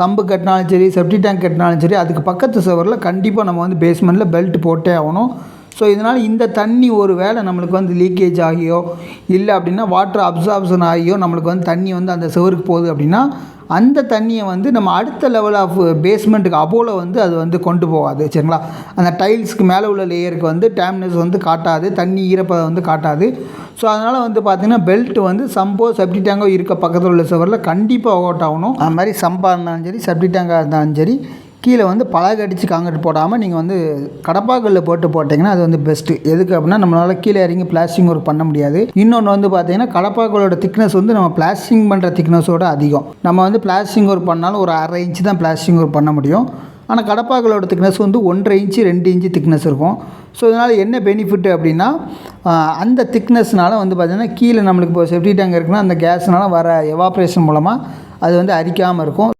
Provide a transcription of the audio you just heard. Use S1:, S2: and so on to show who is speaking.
S1: சம்பு கட்டினாலும் சரி, செப்டி டேங்க் கட்டினாலும் சரி, அதுக்கு பக்கத்து சுவரில் கண்டிப்பாக நம்ம வந்து பேஸ்மெண்ட்டில் பெல்ட் போட்டே ஆகணும். ஸோ இதனால் இந்த தண்ணி ஒரு வேளை நம்மளுக்கு வந்து லீக்கேஜ் ஆகியோ இல்லை அப்படின்னா வாட்டர் அப்சார்ப்ஷன் ஆகியோ நம்மளுக்கு வந்து தண்ணி வந்து அந்த சுவருக்கு போகுது அப்படின்னா அந்த தண்ணியை வந்து நம்ம அடுத்த லெவல் ஆஃப் பேஸ்மெண்ட்டுக்கு அபோவில் வந்து அது வந்து கொண்டு போகாது. சரிங்களா? அந்த டைல்ஸுக்கு மேலே உள்ள லேயருக்கு வந்து டேம்னஸ் வந்து காட்டாது, தண்ணி ஈரப்பதம் வந்து காட்டாது. ஸோ அதனால் வந்து பார்த்திங்கன்னா பெல்ட் வந்து சம்போ செப்டி டேங்கோ இருக்க பக்கத்தில் உள்ள சுவரில் கண்டிப்பாக ஓட் ஆகணும். அது மாதிரி சம்பாக இருந்தாலும் சரி, செப்டி டேங்காக இருந்தாலும் சரி, கீழே வந்து பலகை அடித்து காங்கிரீட் போடாமல் நீங்கள் வந்து கடப்பாக்கல்ல போட்டிங்கன்னா அது வந்து பெஸ்ட்டு. எதுக்கு அப்படின்னா நம்மளால் கீழே இறங்கி பிளாஸ்டிங் ஒர்க் பண்ண முடியாது. இன்னொன்று வந்து பார்த்திங்கன்னா கடப்பாக்கலோட திக்னஸ் வந்து நம்ம பிளாஸ்டிங் பண்ணுற திக்னஸோட அதிகம். நம்ம வந்து பிளாஸ்டிங் ஒர்க் பண்ணாலும் ஒரு 1/2 இன்ச்சு தான் பிளாஸ்டிங் ஒர்க் பண்ண முடியும். ஆனால் கடப்பாக்கலோட திக்னஸ் வந்து 1.5 இன்ச்சு 2 இன்ச்சு திக்னஸ் இருக்கும். ஸோ இதனால் என்ன பெனிஃபிட் அப்படின்னா அந்த திக்னஸ்னால வந்து பார்த்திங்கன்னா கீழே நம்மளுக்கு இப்போ செப்டி டேங்க் இருக்குன்னா அந்த கேஸ்னால் வர எவாப்ரேஷன் மூலமாக அது வந்து அரிக்காமல் இருக்கும்.